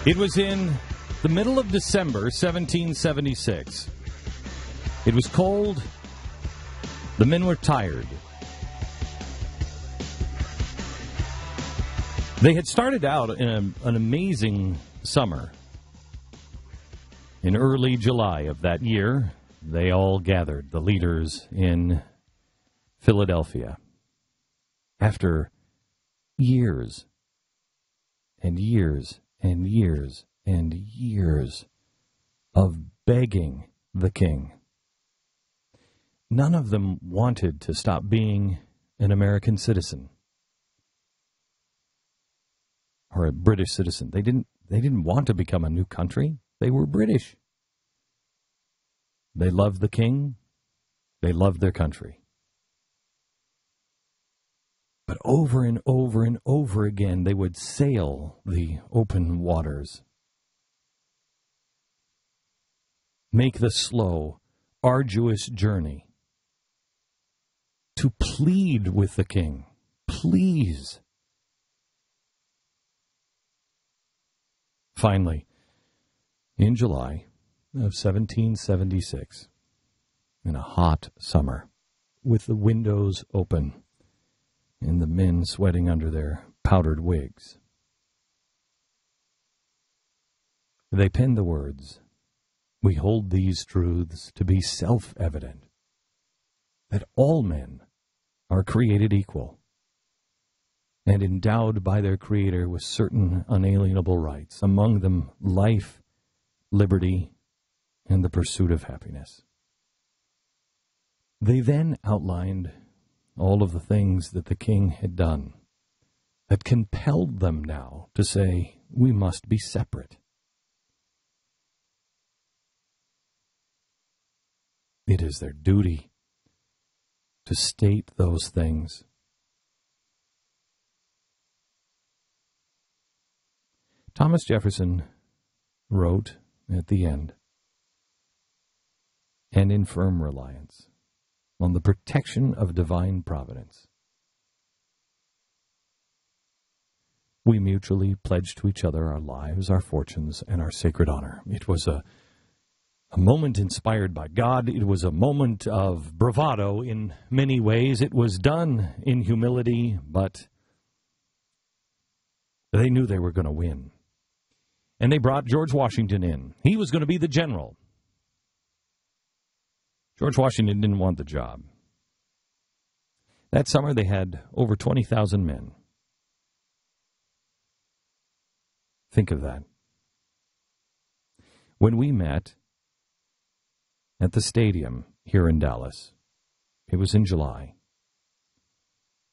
It was in the middle of December, 1776. It was cold. The men were tired. They had started out in an amazing summer. In early July of that year, they all gathered, the leaders in Philadelphia. After years and years and years and years of begging the king, none of them wanted to stop being an American citizen or a British citizen. They didn't want to become a new country. They were British. They loved the king. They loved their country. But over and over and over again, they would sail the open waters, make the slow, arduous journey to plead with the king. Please. Finally, in July of 1776, in a hot summer, with the windows open and the men sweating under their powdered wigs, they penned the words, "We hold these truths to be self-evident, that all men are created equal and endowed by their Creator with certain unalienable rights, among them life, liberty, and the pursuit of happiness." They then outlined all of the things that the king had done that compelled them now to say, we must be separate. It is their duty to state those things. Thomas Jefferson wrote at the end, "And in firm reliance on the protection of divine providence, we mutually pledged to each other our lives, our fortunes, and our sacred honor." It was a moment inspired by God. It was a moment of bravado in many ways. It was done in humility, but they knew they were going to win. And they brought George Washington in. He was going to be the general. George Washington didn't want the job. That summer they had over 20,000 men. Think of that. When we met at the stadium here in Dallas, it was in July.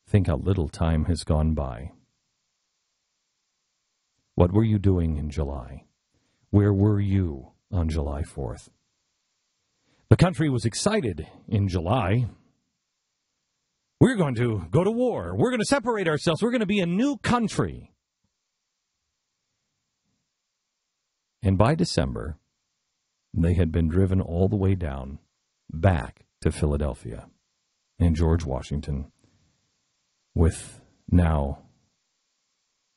Think how little time has gone by. What were you doing in July? Where were you on July 4th? The country was excited in July. We're going to go to war. We're going to separate ourselves. We're going to be a new country. And by December, they had been driven all the way down back to Philadelphia. And George Washington, with now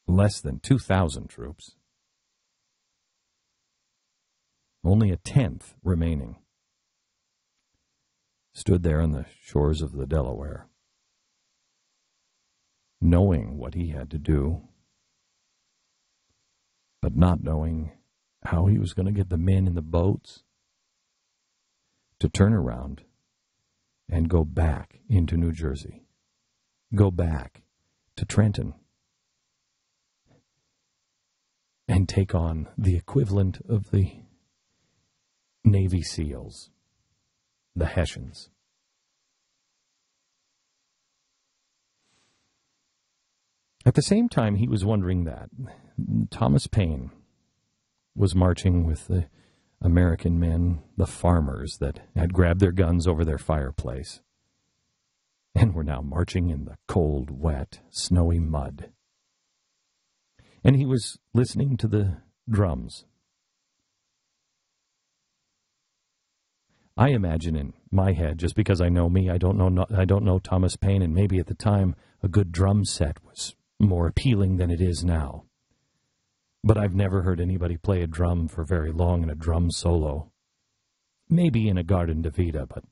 less than 2,000 troops, only a tenth remaining, stood there on the shores of the Delaware, knowing what he had to do, but not knowing how he was going to get the men in the boats to turn around and go back into New Jersey, go back to Trenton, and take on the equivalent of the Navy SEALs, the Hessians. At the same time he was wondering that, Thomas Paine was marching with the American men, the farmers that had grabbed their guns over their fireplace and were now marching in the cold, wet, snowy mud. And he was listening to the drums. I imagine in my head, just because I know me, I don't know Thomas Paine, and maybe at the time a good drum set was more appealing than it is now. But I've never heard anybody play a drum for very long in a drum solo. Maybe in a Garden de Vita, but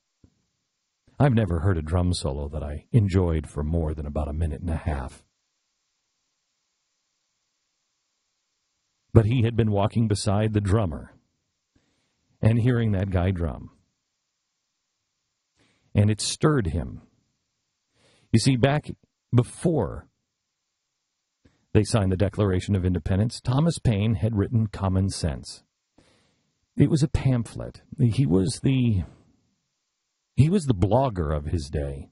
I've never heard a drum solo that I enjoyed for more than about a minute and a half. But he had been walking beside the drummer and hearing that guy drum. And it stirred him. You see, back before they signed the Declaration of Independence, Thomas Paine had written Common Sense. It was a pamphlet. He was the blogger of his day,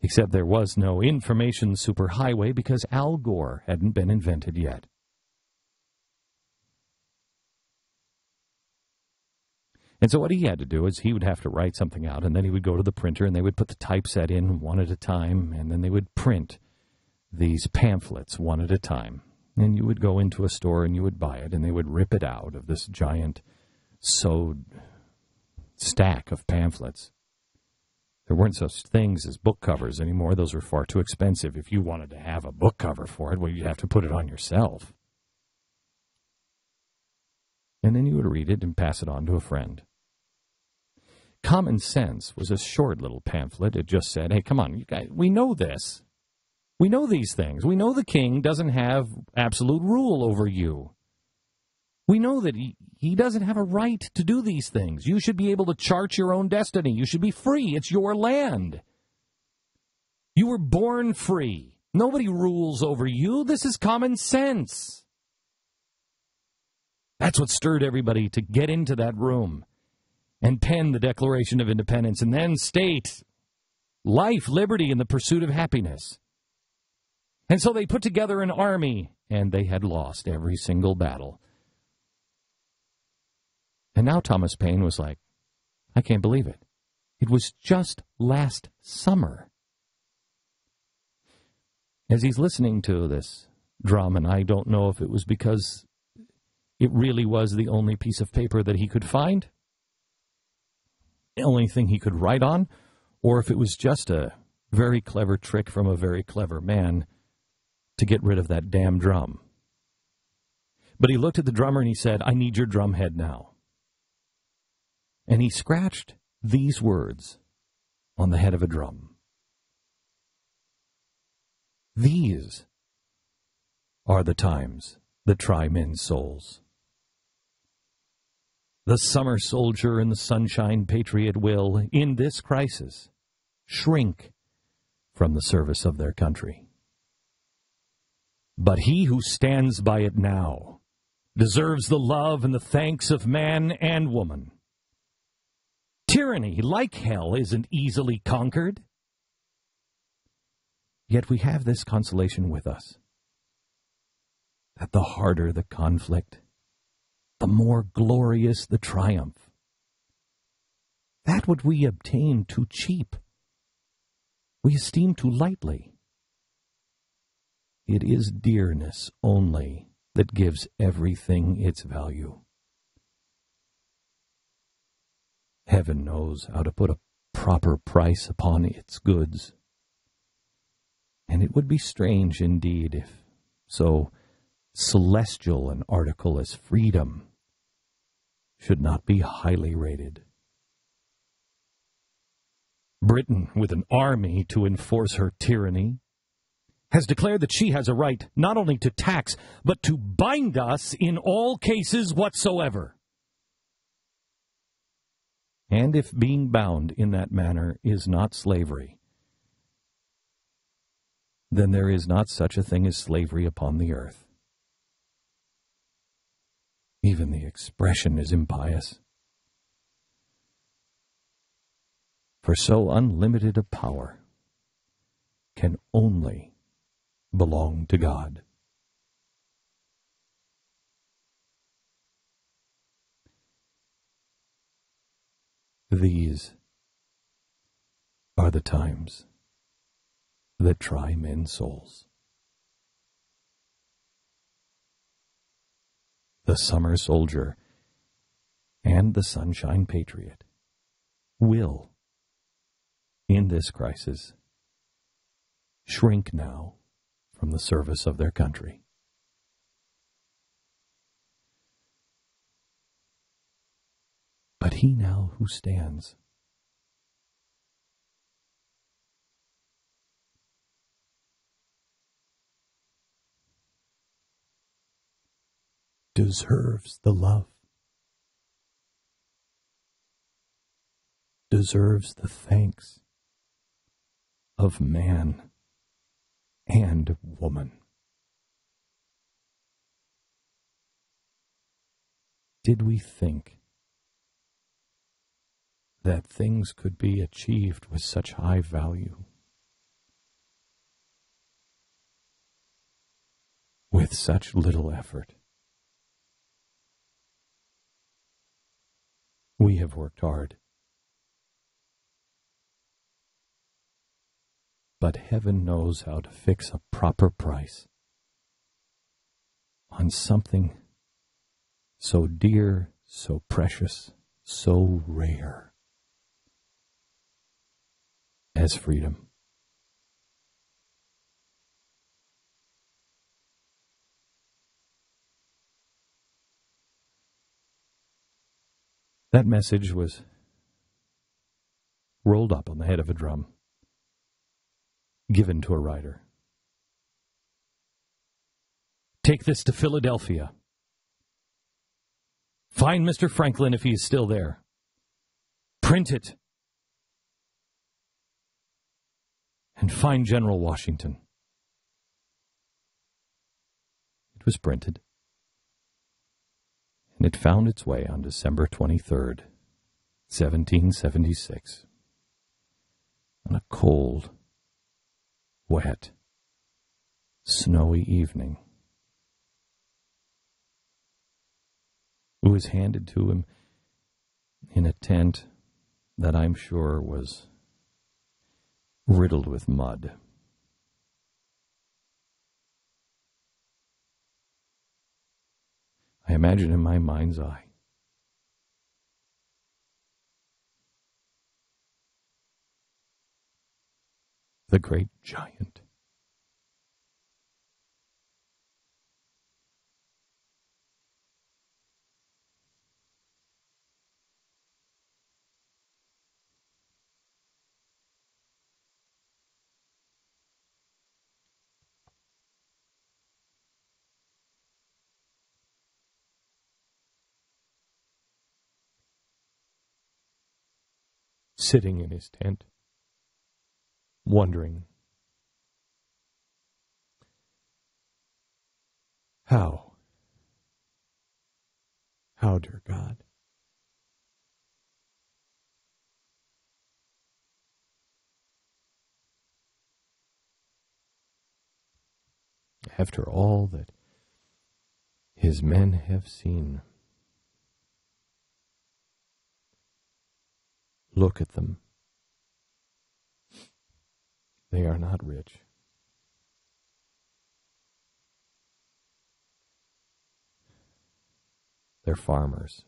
except there was no information superhighway because Al Gore hadn't been invented yet. And so what he had to do is he would have to write something out, and then he would go to the printer, and they would put the typeset in one at a time, and then they would print these pamphlets one at a time. And you would go into a store and you would buy it, and they would rip it out of this giant sewed stack of pamphlets. There weren't such things as book covers anymore. Those were far too expensive. If you wanted to have a book cover for it, well, you'd have to put it on yourself. And then you would read it and pass it on to a friend. Common Sense was a short little pamphlet. It just said, hey, come on, you guys, we know this. We know these things. We know the king doesn't have absolute rule over you. We know that he doesn't have a right to do these things. You should be able to chart your own destiny. You should be free. It's your land. You were born free. Nobody rules over you. This is common sense. That's what stirred everybody to get into that room and pen the Declaration of Independence and then state life, liberty, and the pursuit of happiness. And so they put together an army, and they had lost every single battle. And now Thomas Paine was like, I can't believe it. It was just last summer. As he's listening to this drum, and I don't know if it was because it really was the only piece of paper that he could find, the only thing he could write on, or if it was just a very clever trick from a very clever man to get rid of that damn drum. But he looked at the drummer and he said, I need your drum head now. And he scratched these words on the head of a drum. These are the times that try men's souls. The summer soldier and the sunshine patriot will, in this crisis, shrink from the service of their country. But he who stands by it now deserves the love and the thanks of man and woman. Tyranny, like hell, isn't easily conquered. Yet we have this consolation with us, that the harder the conflict, the more glorious the triumph. That what we obtain too cheap, we esteem too lightly. It is dearness only that gives everything its value. Heaven knows how to put a proper price upon its goods. And it would be strange indeed if so celestial an article as freedom should not be highly rated. Britain, with an army to enforce her tyranny, has declared that she has a right not only to tax, but to bind us in all cases whatsoever. And if being bound in that manner is not slavery, then there is not such a thing as slavery upon the earth. Even the expression is impious. For so unlimited a power can only belong to God. These are the times that try men's souls. The summer soldier and the sunshine patriot will, in this crisis, shrink now from the service of their country. he now who stands deserves the love, deserves the thanks of man and woman. Did we think that things could be achieved with such high value, with such little effort? We have worked hard, but heaven knows how to fix a proper price on something so dear, so precious, so rare as freedom. That message was rolled up on the head of a drum, given to a writer. Take this to Philadelphia. Find Mr. Franklin if he is still there. Print it. And find General Washington. It was printed. And it found its way on December 23rd, 1776. On a cold, wet, snowy evening. It was handed to him in a tent that I'm sure was riddled with mud. I imagine in my mind's eye the great giant sitting in his tent, wondering how, dear God, after all that his men have seen, look at them. They are not rich. They're farmers.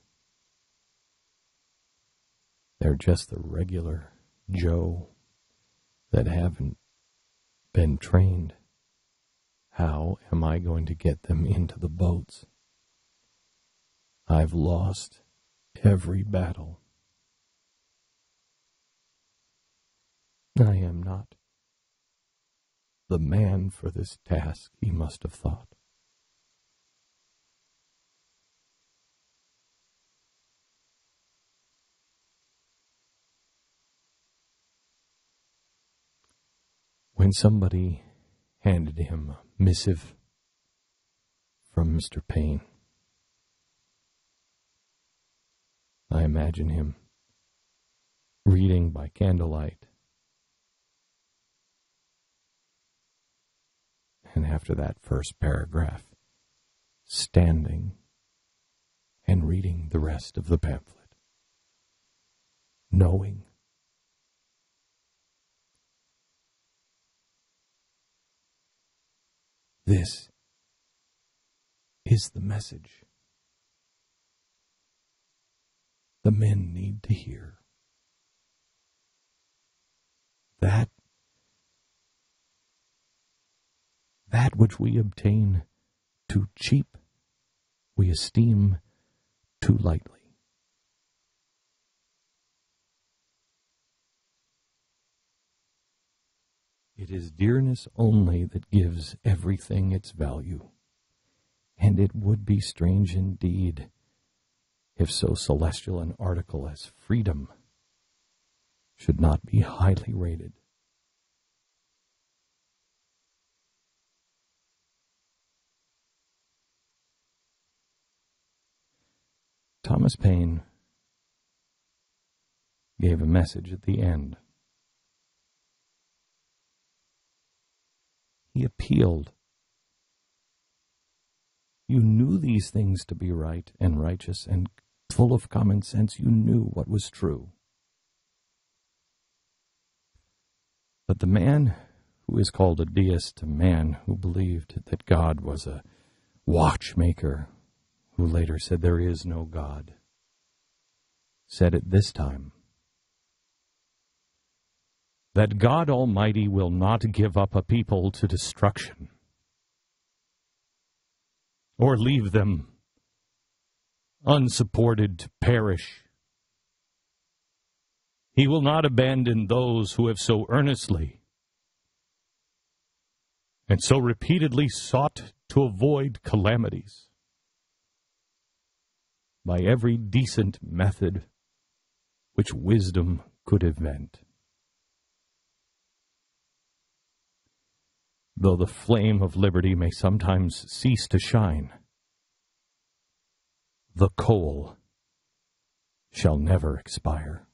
They're just the regular Joe that haven't been trained. How am I going to get them into the boats? I've lost every battle. I am not the man for this task, he must have thought. When somebody handed him a missive from Mr. Payne, I imagine him reading by candlelight, and after that first paragraph, standing and reading the rest of the pamphlet, knowing this is the message the men need to hear. That which we obtain too cheap, we esteem too lightly. It is dearness only that gives everything its value. And it would be strange indeed if so celestial an article as freedom should not be highly rated. Thomas Paine gave a message at the end. He appealed. You knew these things to be right and righteous and full of common sense. You knew what was true. But the man who is called a deist, a man who believed that God was a watchmaker, who later said there is no God, said at this time that God Almighty will not give up a people to destruction or leave them unsupported to perish. He will not abandon those who have so earnestly and so repeatedly sought to avoid calamities by every decent method which wisdom could invent. Though the flame of liberty may sometimes cease to shine, the coal shall never expire.